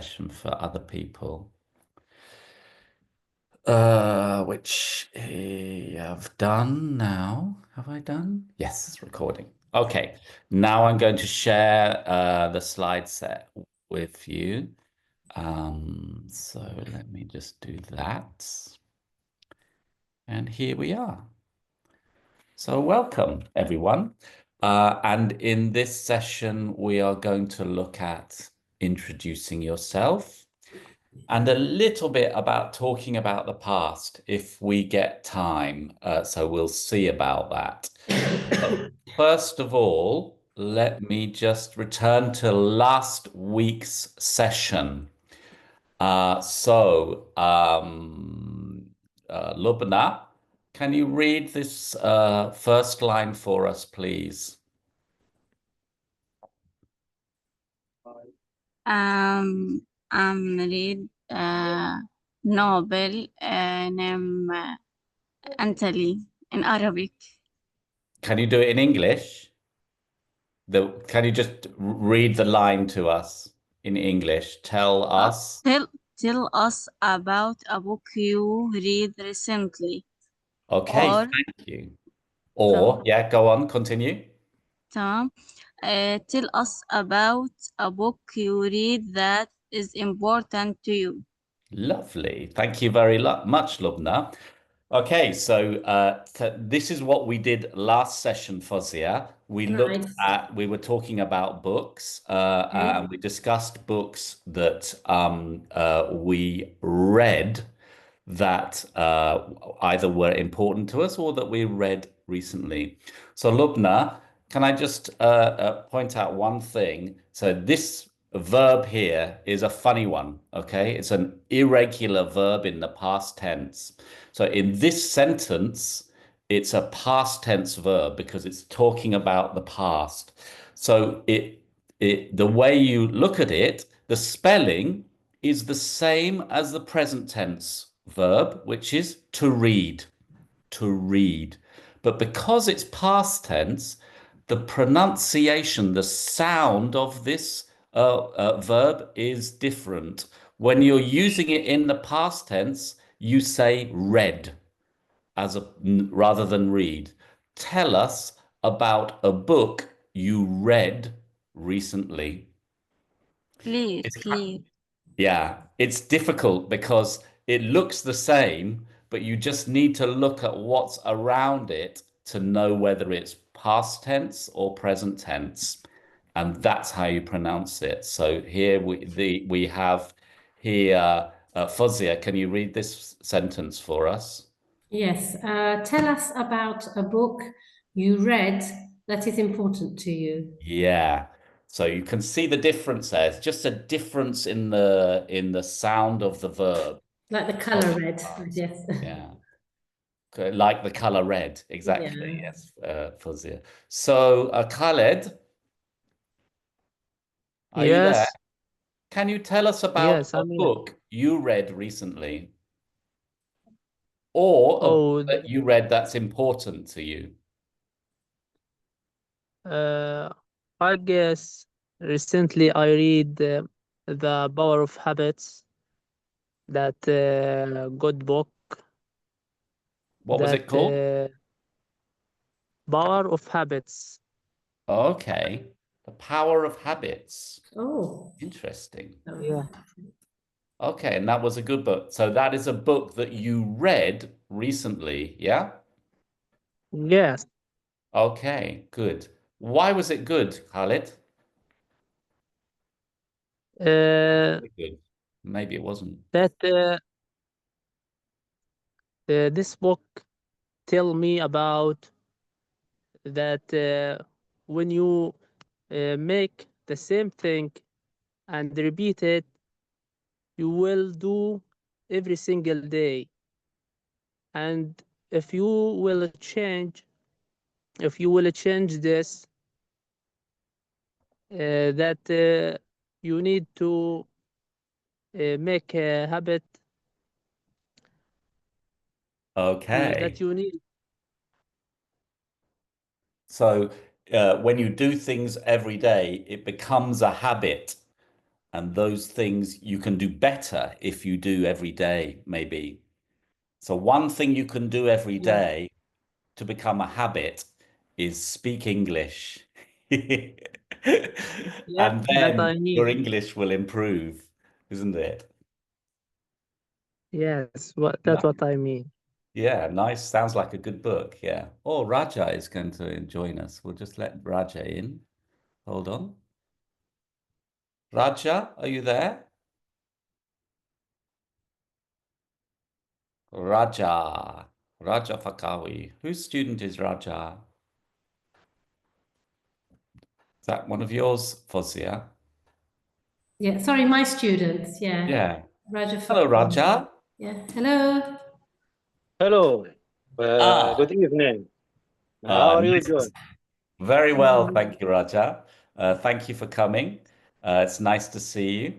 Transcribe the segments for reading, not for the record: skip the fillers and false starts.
session for other people, which I've done now. Have I done? Yes, it's recording. Okay, now I'm going to share the slide set with you. So let me just do that. And here we are. So welcome, everyone. And in this session, we are going to look at introducing yourself and a little bit about talking about the past if we get time. So we'll see about that. But first of all, let me just return to last week's session. Lubna, can you read this first line for us, please? read novel name Anthony in Arabic. Can you do it in English? Can you just read the line to us in English? Tell us. Tell us about a book you read recently. Okay, Or thank you. تمام Or, yeah, go on, continue. تمام. Tell us about a book you read that is important to you. Lovely. Thank you very much, Lubna. Okay, so this is what we did last session, Fozia. Nice. We were talking about books, Okay. and we discussed books that we read that either were important to us or that we read recently. So, Lubna, can I just point out one thing? So, this verb here is a funny one, okay? It's an irregular verb in the past tense. So, in this sentence, it's a past tense verb because it's talking about the past. So, the way you look at it, the spelling is the same as the present tense verb, which is to read, to read. But because it's past tense, the pronunciation, the sound of this verb is different. When you're using it in the past tense, you say read rather than read. Tell us about a book you read recently. It's Please. Yeah, it's difficult because it looks the same, but you just need to look at what's around it to know whether it's past tense or present tense. And that's how you pronounce it. So here we have here Fozia, can you read this sentence for us? Yes. Tell us about a book you read that is important to you. Yeah. So you can see the difference there. It's just a difference in the sound of the verb. Like the color red, I guess. Yeah. Like the color red, exactly. Yeah. Yes, Fuzia. So, Khaled, are you there? Yes, Can you tell us about yes, a I'm here. book you read recently, or a book Oh, that you read that's important to you? uh, I guess recently I read The Power of Habits, that good book, What was that it called? Power of Habits. Okay, The Power of Habits. Oh. Interesting. Yeah, Okay, and that was a good book. So that is a book that you read recently, yeah? yes. Okay, good. Why was it good, Khalid? Uh, Good. Maybe it wasn't. that This book tell me about that when you make the same thing and repeat it, you will do every single day. And if you will change, if you will change this, that you need to make a habit that Okay. you need. So when you do things every day, it becomes a habit. And those things you can do better if you do every day, maybe. So one thing you can do every day to become a habit is speak English. Yeah, And that then I your mean. English will improve, isn't it? Yes, that's No. what I mean. Yeah, nice. Sounds like a good book. Yeah. Oh, Raja is going to join us. We'll just let Raja in. Hold on. Raja, are you there? Raja. Raja Fakawi. Whose student is Raja? Is that one of yours, Fozia? Yeah, sorry, my students. Yeah. Yeah. Raja Hello, Fakir. Raja. Yeah. Hello. Hello, Ah, good evening. How are you nice. doing? Very well, thank you, Raja. Thank you for coming. It's nice to see you.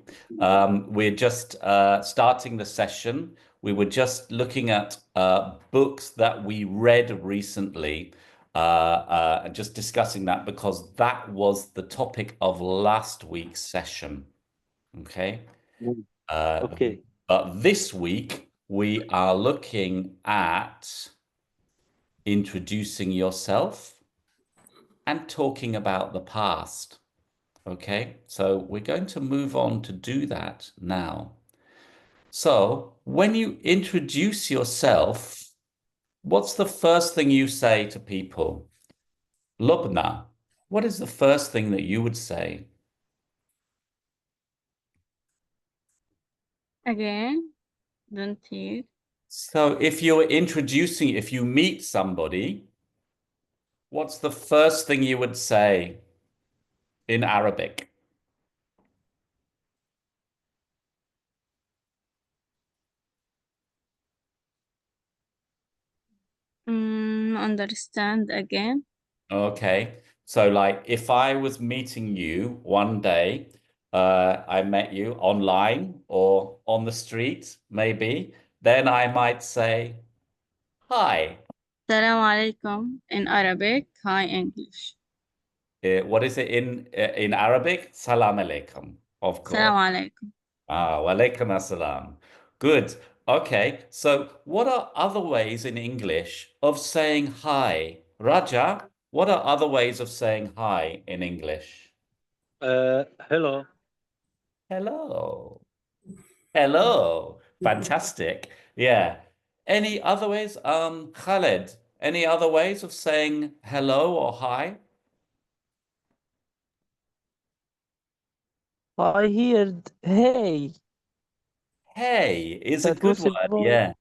We're just starting the session. We were just looking at books that we read recently, just discussing that because that was the topic of last week's session. Okay. Mm, Uh, okay. but this week we are looking at introducing yourself and talking about the past. Okay, so we're going to move on to do that now. So when you introduce yourself, what's the first thing you say to people? Lubna, what is the first thing that you would say? Again, don't hear. So if you're introducing, if you meet somebody, what's the first thing you would say in Arabic? Understand again. Okay. So like if I was meeting you one day, I met you online or on the street, maybe, then I might say, hi. Salam alaikum in Arabic. Hi English. What is it in Arabic? Salam alaikum, of Salam course. alaikum. Ah, wa alaikum assalam. Good. Okay. So what are other ways in English of saying hi? Raja, what are other ways of saying hi in English? Hello. Hello. Hello. Fantastic. Yeah. Any other ways? Khaled, any other ways of saying hello or hi? I heard, hey, Hey is a that good word. possible? Yeah.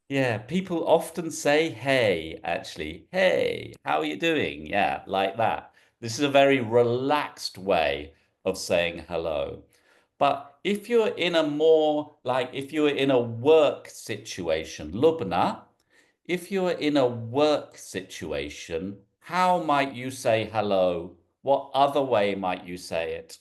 Yeah. People often say hey, actually. Hey, how are you doing? Yeah, like that. This is a very relaxed way of saying hello. But if you're in a more like if you're in a work situation, Lubna, if you're in a work situation, how might you say hello? What other way might you say it?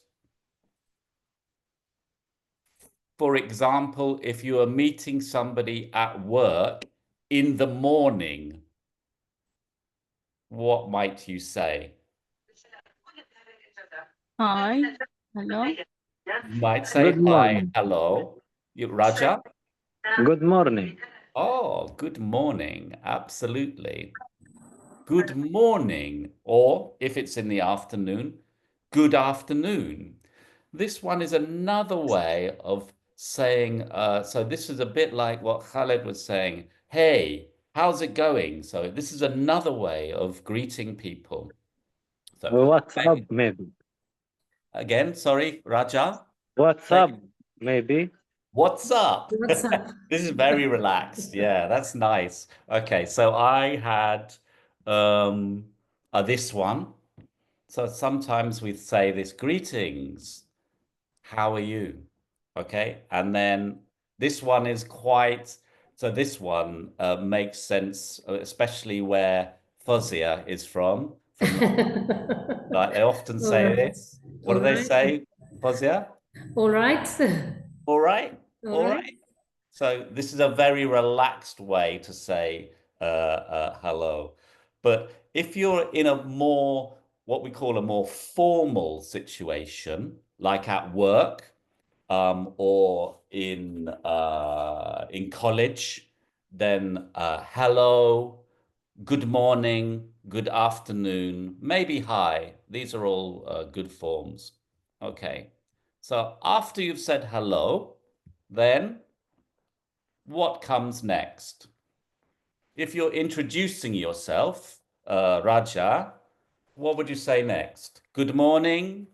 For example, if you are meeting somebody at work in the morning, what might you say? Hi. Hello. You might Good say hi, morning. hello. Raja? Good morning. Oh, good morning. Absolutely. Good morning. Or if it's in the afternoon, good afternoon. This one is another way of saying, so this is a bit like what Khaled was saying. Hey, how's it going? So this is another way of greeting people. So What's up, maybe? again, sorry, Raja, What's say, up, maybe? what's up? What's up? This is very relaxed. Yeah, that's nice. Okay, so I had um this one. So sometimes we say this, greetings, how are you? Okay, and then this one is quite, so this one makes sense, especially where Fozia is from like they often All say right. this. What All do they right. say, Fozia? All right. All right, All all right. right. So this is a very relaxed way to say hello. But if you're in a more what we call a more formal situation, like at work, or in college, then hello, good morning, good afternoon, maybe hi. These are all good forms. Okay. So after you've said hello, then what comes next? If you're introducing yourself, Raja, what would you say next? Good morning.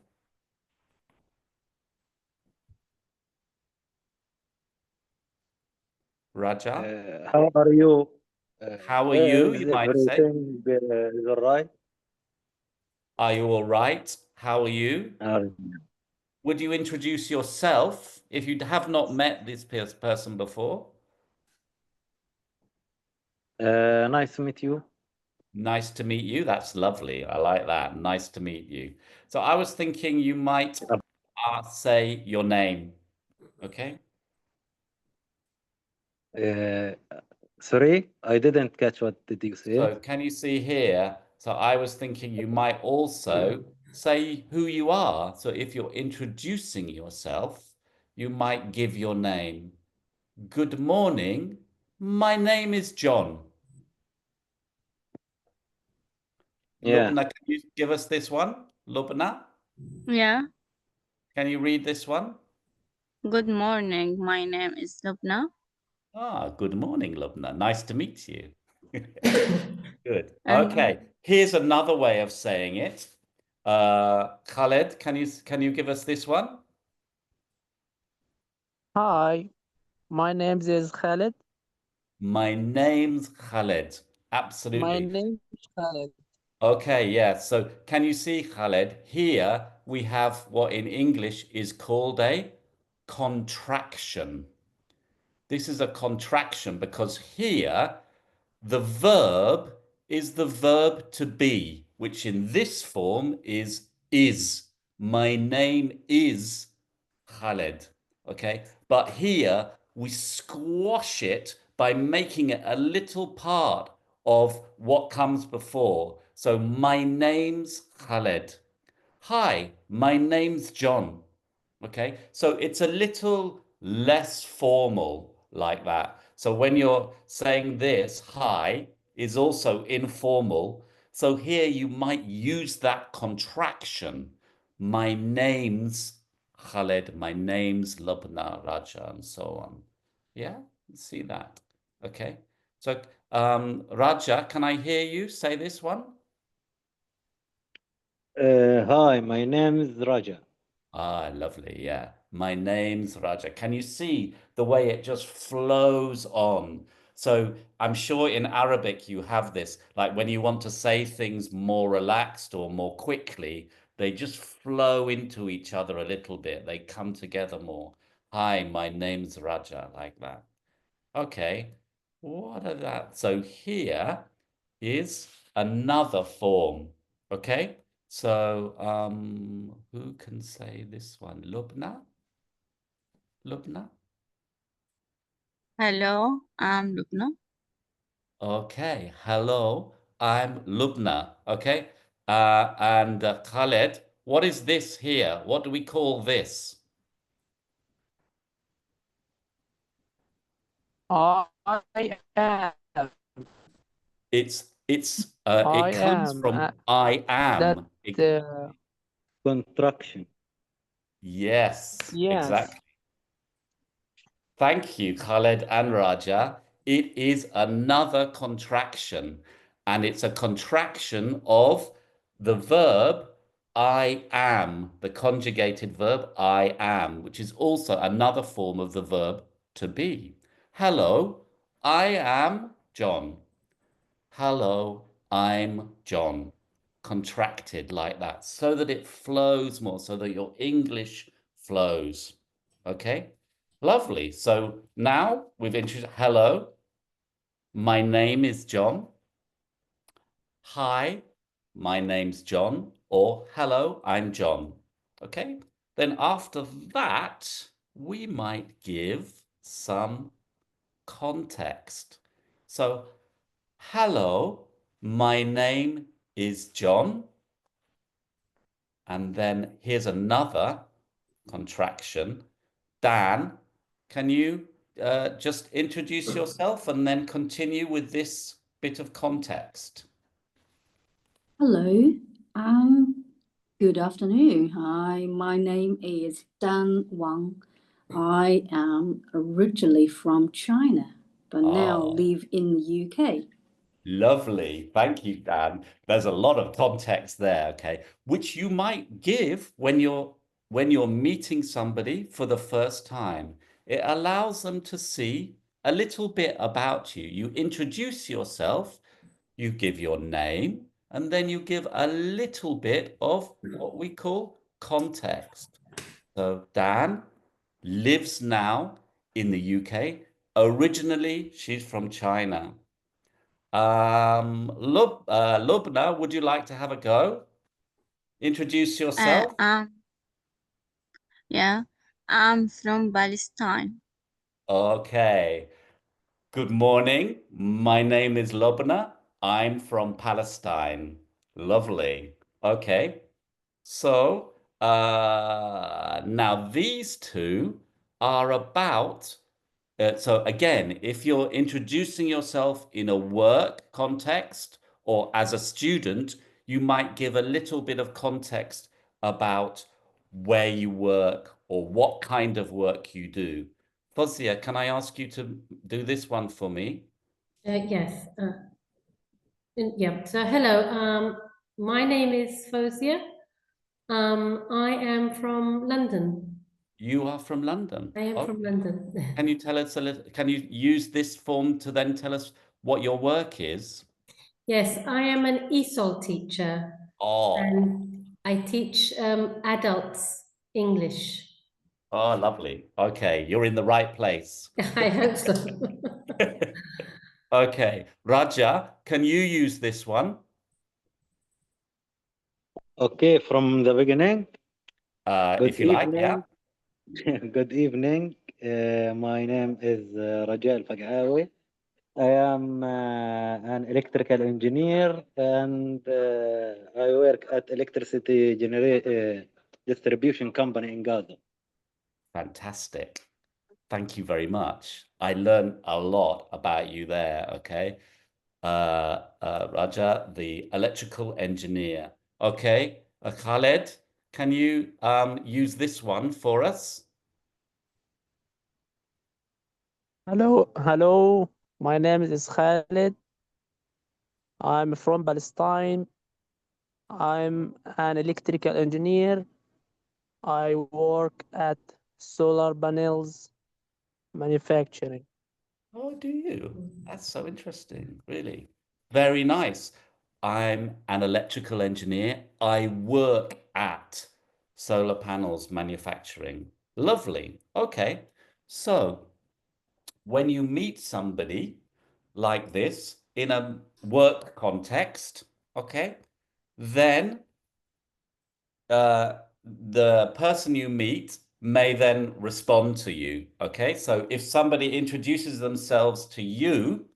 Raja, How are you? how are you? Is You might say. everything is all right? Are you all right? How are you? Uh, Would you introduce yourself if you have not met this person before? nice to meet you. Nice to meet you. That's lovely. I like that. Nice to meet you. So I was thinking you might say your name. Okay. Uh, sorry, I didn't catch what did you say. So can you see here? So I was thinking you might also say who you are. So if you're introducing yourself, you might give your name. Good morning. My name is John. Yeah. Lubna, can you give us this one? Lubna, Yeah. can you read this one? Good morning. My name is Lubna. Ah, good morning, Lubna. Nice to meet you. Good. And Okay. Here's another way of saying it. Khaled, can you give us this one? Hi, my name is Khaled. My name's Khaled. My Absolutely. name is Khaled. Okay, yeah. So can you see, Khaled? Here we have what in English is called a contraction. This is a contraction because here the verb is the verb to be, which in this form is is. My name is Khaled. Okay. But here we squash it by making it a little part of what comes before. So my name's Khaled. Hi, my name's John. Okay, so it's a little less formal like that. So when you're saying this, hi, is also informal. So here you might use that contraction. My name's Khaled, my name's Lubna Raja, and so on. Yeah, see that. Okay. So Raja, can I hear you say this one? Hi, my name is Raja. Ah, lovely. Yeah. My name's Raja. Can you see the way it just flows on? So I'm sure in Arabic you have this, like when you want to say things more relaxed or more quickly, they just flow into each other a little bit. They come together more. Hi, my name's Raja, like that. Okay. What are that? So here is another form. Okay. So who can say this one? Lubna? Lubna? hello, I'm Lubna. Okay. Hello, I'm Lubna. Okay. And Khaled, what is this here? What do we call this? I am. It I comes am. from I That. am. Contraction. Yes, Yes. exactly. Thank you, Khaled and Raja. It is another contraction, and it's a contraction of the verb I am, the conjugated verb I am, which is also another form of the verb to be. Hello, I am John. Hello, I'm John. Contracted like that so that it flows more, so that your English flows. Okay, lovely. So now we've introduced hello, my name is John. Hi, my name's John. Or hello, I'm John. Okay, then after that, we might give some context. So, hello, my name is John. And then here's another contraction. Dan, can you just introduce yourself and then continue with this bit of context? Hello, good afternoon. Hi, my name is Dan Wang. I am originally from China, but now Oh, live in the UK. lovely. Thank you, Dan. There's a lot of context there, okay, which you might give when you're meeting somebody for the first time. It allows them to see a little bit about you. You introduce yourself, you give your name, and then you give a little bit of what we call context. So Dan lives now in the UK. Originally, she's from China. Lubna, would you like to have a go? Introduce Uh, yourself. um, yeah, I'm from Palestine. Okay. Good morning. My name is Lubna. I'm from Palestine. Lovely. Okay. So now these two are about. So again, if you're introducing yourself in a work context or as a student, you might give a little bit of context about where you work or what kind of work you do. Fozia, can I ask you to do this one for me? Yes. Yeah. So hello. My name is Fosia. I am from London. You are from London. I am from Okay. London. Can you tell us a little, can you use this form to then tell us what your work is? Yes, I am an ESOL teacher, Oh, and I teach adults English. oh, lovely. Okay, you're in the right place. I hope so. Okay, Raja, can you use this one? Okay, from the beginning. Good If you like, yeah. evening. Good evening. My name is Raja Al-Faqawi. I am an electrical engineer and I work at electricity distribution company in Gaza. Fantastic. Thank you very much. I learned a lot about you there, okay? Raja, the electrical engineer. Okay, Khaled, can you use this one for us? Hello. My name is Khalid. I'm from Palestine. I'm an electrical engineer. I work at solar panels manufacturing. Oh, do you? That's so interesting, really. Very nice. I'm an electrical engineer. I work at solar panels manufacturing. Lovely. Okay. So when you meet somebody like this in a work context, okay, then the person you meet may then respond to you. Okay, so if somebody introduces themselves to you,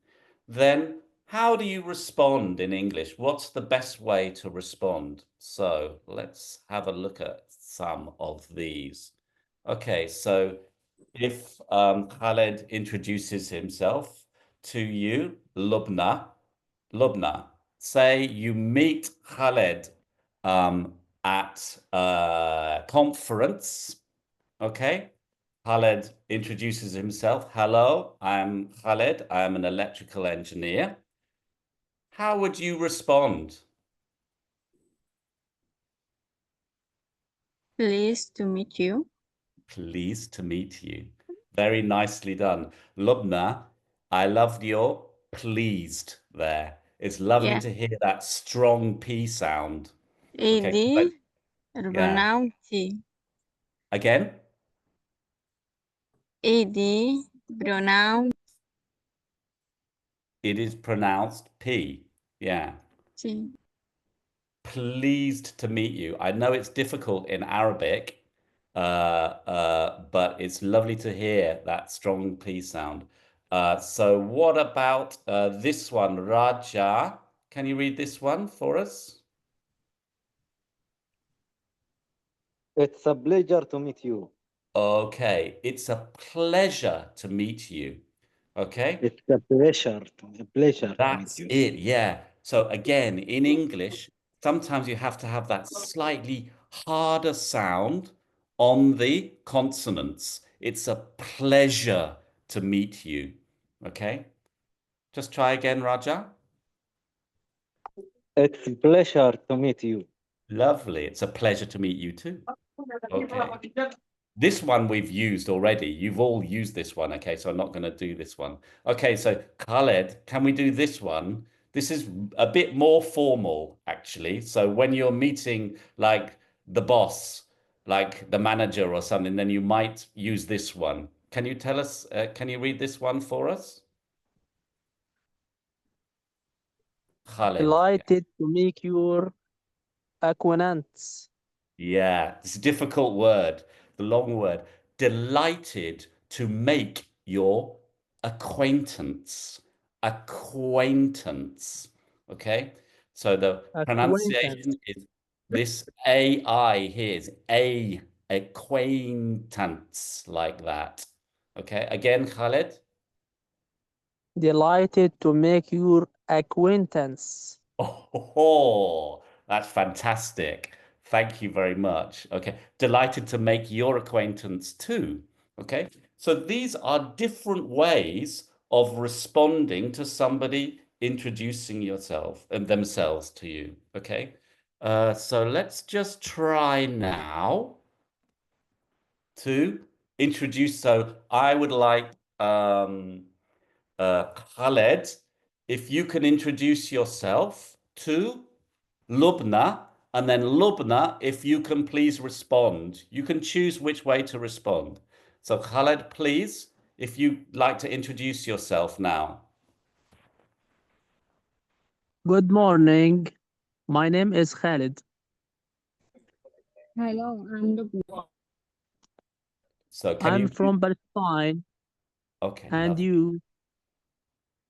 then how do you respond in English? What's the best way to respond? So let's have a look at some of these. Okay, so if Khaled introduces himself to you, Lubna, say you meet Khaled at a conference, okay? Khaled introduces himself. Hello, I'm Khaled. I'm an electrical engineer. How would you respond? Pleased to meet you. Pleased to meet you. Very nicely done. Lubna, I loved your pleased there. It's lovely Yeah, to hear that strong P sound. ed, Okay, yeah. pronoun T. Again, Ed, pronoun it is pronounced P. Yeah. T. Pleased to meet you. I know it's difficult in Arabic, but it's lovely to hear that strong P sound. So what about this one, Raja? Can you read this one for us? It's a pleasure to meet you. Okay, it's a pleasure to meet you. Okay, It's a pleasure to meet that's you. it. Yeah. So again, in English, sometimes you have to have that slightly harder sound on the consonants. It's a pleasure to meet you. Okay, just try again, Raja. It's a pleasure to meet you. Lovely. It's a pleasure to meet you too. Okay. This one we've used already. You've all used this one. Okay, so I'm not going to do this one. Okay, so Khaled, can we do this one? This is a bit more formal, actually. So when you're meeting like the boss, like the manager or something, then you might use this one. Can you tell us, can you read this one for us? Khaled. Delighted to make your acquaintance. Yeah, it's a difficult word, the long word. Delighted to make your acquaintance. Acquaintance. Okay. So the Acquaintance. pronunciation is this AI here is a acquaintance like that. Okay. Again, Khaled. Delighted to make your acquaintance. Oh, that's fantastic. Thank you very much. Okay. Delighted to make your acquaintance too. Okay. So these are different ways of responding to somebody introducing yourself and themselves to you. Okay. So let's just try now to introduce. So I would like Khaled, if you can introduce yourself to Lubna, and then Lubna, if you can please respond. You can choose which way to respond. So Khaled, please, if you'd like to introduce yourself now. Good morning. My name is Khalid. Hello, I'm Lubna. So can I'm you, from Palestine. okay, And love. you?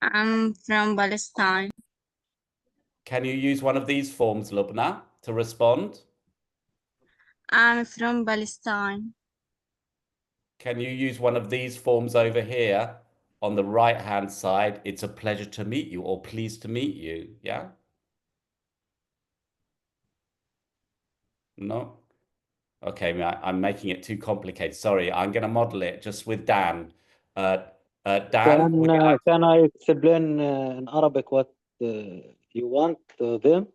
I'm from Palestine. Can you use one of these forms, Lubna, to respond? I'm from Palestine. Can you use one of these forms over here on the right-hand side? It's a pleasure to meet you or pleased to meet you. Yeah? No? Okay, I'm making it too complicated. Sorry, I'm going to model it just with Dan. Uh, Dan, would you like? Can I explain in Arabic what you want them?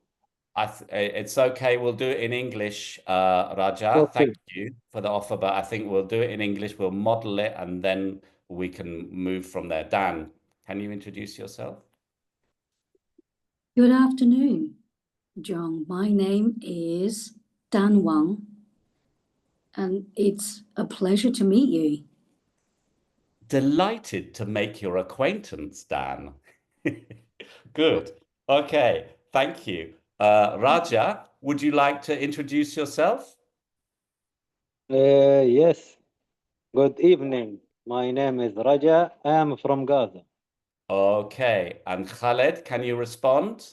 It's okay. We'll do it in English, Raja. Okay. Thank you for the offer, but I think we'll do it in English. We'll model it and then we can move from there. Dan, can you introduce yourself? Good afternoon, John. My name is Dan Wang, and it's a pleasure to meet you. Delighted to make your acquaintance, Dan. Good. Okay, thank you. Raja, would you like to introduce yourself? Yes. Good evening. My name is Raja. I am from Gaza. Okay, and Khaled, can you respond?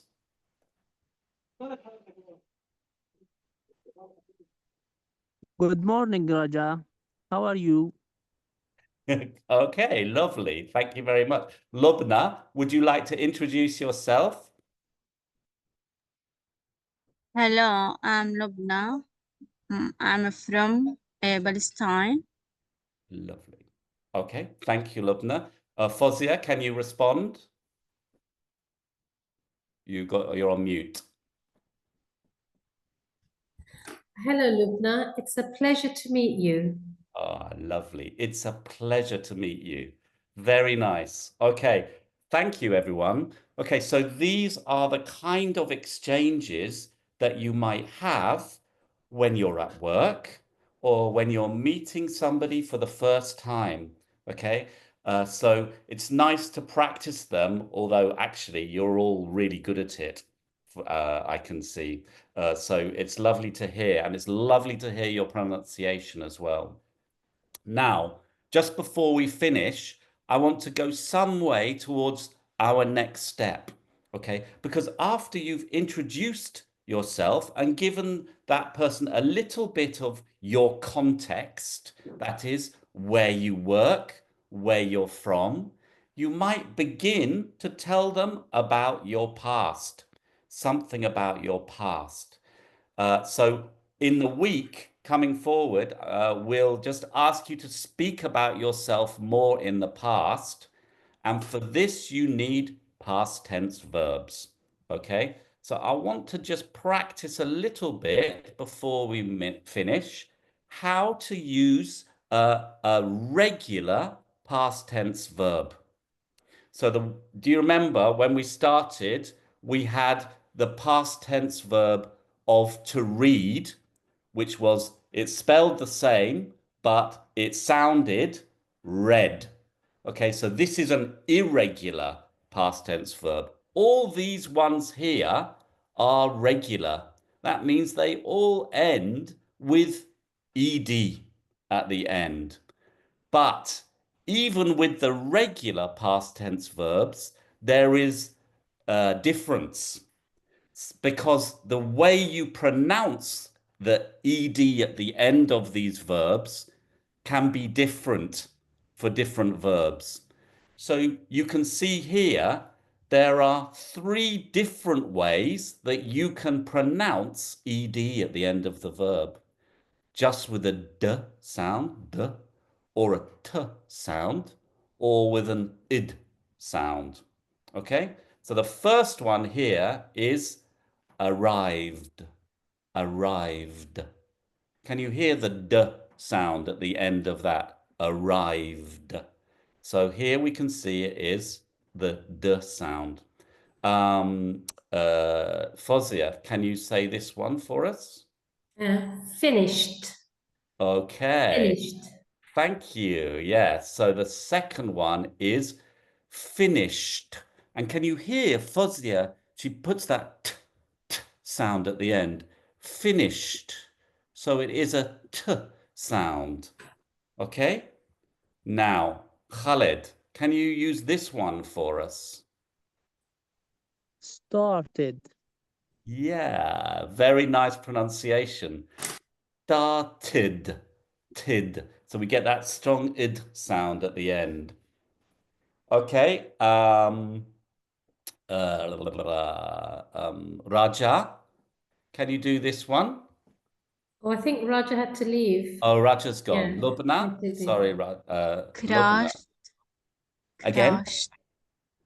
Good morning, Raja. How are you? Okay, lovely. Thank you very much. Lubna, would you like to introduce yourself? Hello, I'm Lubna. I'm from Palestine. Lovely. Okay, thank you, Lubna. Fozia, can you respond? You're on mute. Hello, Lubna. It's a pleasure to meet you. Ah, lovely. It's a pleasure to meet you. Very nice. Okay. Thank you, everyone. Okay, so these are the kind of exchanges that you might have when you're at work or when you're meeting somebody for the first time. Okay. So it's nice to practice them, although actually you're all really good at it. I can see. So it's lovely to hear, and it's lovely to hear your pronunciation as well. Now, just before we finish, I want to go some way towards our next step, okay? Because after you've introduced yourself and given that person a little bit of your context, that is, where you work, where you're from, you might begin to tell them about your past, something about your past. So in the week coming forward, we'll just ask you to speak about yourself more in the past. And for this, you need past tense verbs. Okay. So I want to just practice a little bit before we finish how to use a regular past tense verb. So do you remember when we started, we had the past tense verb of to read, which was, it's spelled the same, but it sounded read. Okay, so this is an irregular past tense verb. All these ones here are regular. That means they all end with ed at the end. But even with the regular past tense verbs, there is a difference because the way you pronounce the ed at the end of these verbs can be different for different verbs. So you can see here, there are 3 different ways that you can pronounce ed at the end of the verb. Just with a d sound, d, or a t sound, or with an id sound. Okay, so the first one here is arrived, arrived. Can you hear the d sound at the end of that? Arrived. So here we can see it is the d sound. Fozia, can you say this one for us? Finished. Okay. Finished. Thank you. Yeah. So the second one is finished. And can you hear Fozia? She puts that t sound at the end. Finished. So it is a t sound. Okay. Now, Khaled, can you use this one for us? Started. Yeah, very nice pronunciation. Started. Tid. So we get that strong id sound at the end. Okay. Raja, can you do this one? Oh, I think Raja had to leave. Oh, Raja's gone. Yeah, Lubna? had to do Sorry, that. Lubna. Crashed, Again? crashed,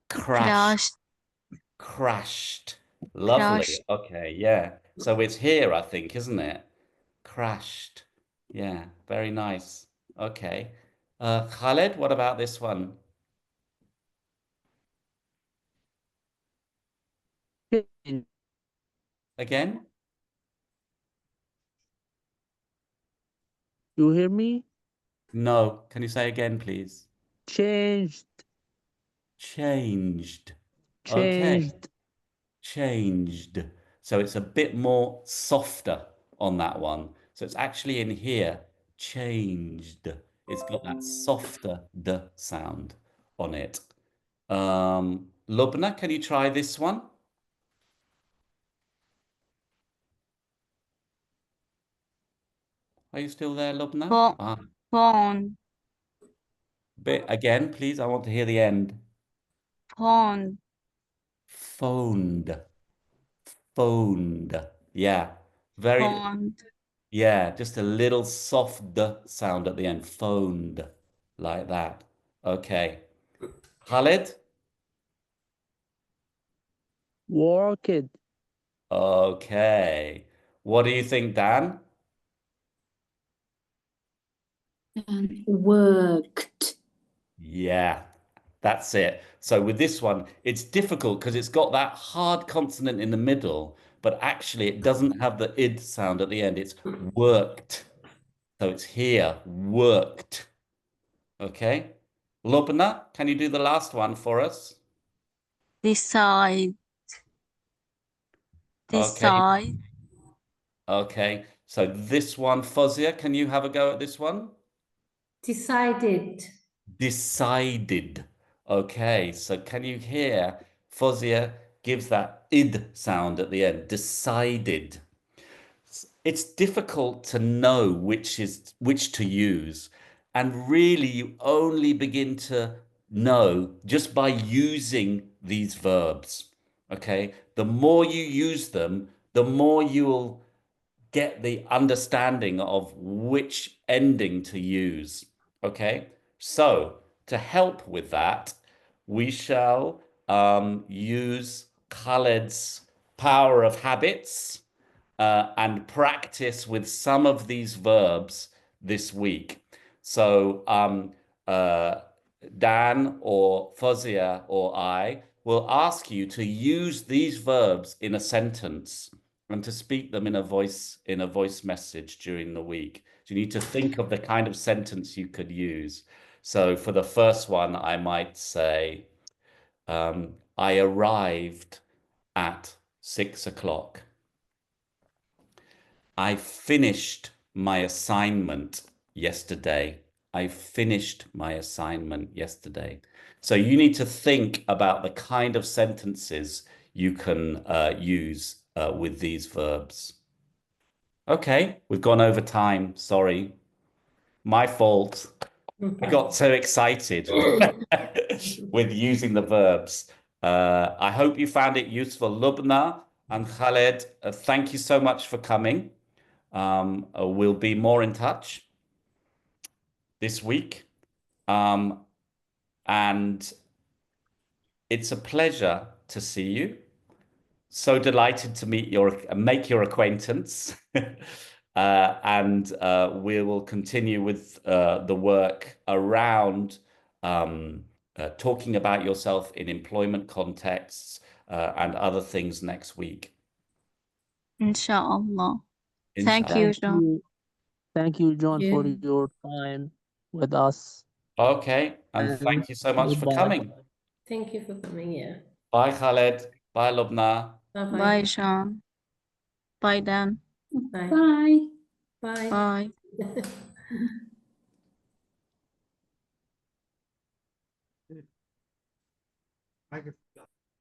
Crashed. crashed, Crashed. Lovely. crashed. Okay, yeah. So it's here, I think, isn't it? Crashed. Yeah, very nice. Okay. Khaled, what about this one? Change. Again? You hear me? No. Can you say again, please? Changed. Changed. Okay. Changed. Changed. So it's a bit more softer on that one. So it's actually in here. Changed. It's got that softer d sound on it. Lubna, can you try this one? Are you still there, Lubna? Phone, Bit again, please. I want to hear the end. phone, Phoned. Phoned. Yeah. Very, phone. yeah, just a little soft d sound at the end. Phoned. Like that. Okay. Khalid? Worked. Okay. What do you think, Dan? And worked. Yeah, that's it. So with this one, it's difficult because it's got that hard consonant in the middle, but actually it doesn't have the id sound at the end. It's worked. So it's here, worked. Okay. Lubna, can you do the last one for us? Decide, Okay. decide, Okay. So this one, Fozia, can you have a go at this one? Decided. Decided. Okay, so can you hear Fozia gives that id sound at the end. Decided. It's difficult to know which to use. And really, you only begin to know just by using these verbs. Okay? The more you use them, the more you'll get the understanding of which ending to use. Okay? So, to help with that, we shall use Khaled's power of habits and practice with some of these verbs this week. So Dan or Fozia or I will ask you to use these verbs in a sentence and to speak them in a voice message during the week. So you need to think of the kind of sentence you could use. So for the first one, I might say, I arrived at 6 o'clock. I finished my assignment yesterday. I finished my assignment yesterday. So you need to think about the kind of sentences you can use with these verbs. Okay, we've gone over time. Sorry. My fault. I got so excited with using the verbs. I hope you found it useful. Lubna and Khaled, thank you so much for coming. We'll be more in touch this week. And it's a pleasure to see you. So delighted to make your acquaintance. And we will continue with the work around talking about yourself in employment contexts and other things next week. Inshallah. Thank you, John. Thank you, John, for you. your time with us. Okay, and And thank you so much for goodbye. coming. Thank you for coming, yeah. Bye, Khaled. Bye, Lubna. Bye-bye. Bye, Sean. Bye, Dan. Bye. Bye. Bye. Bye.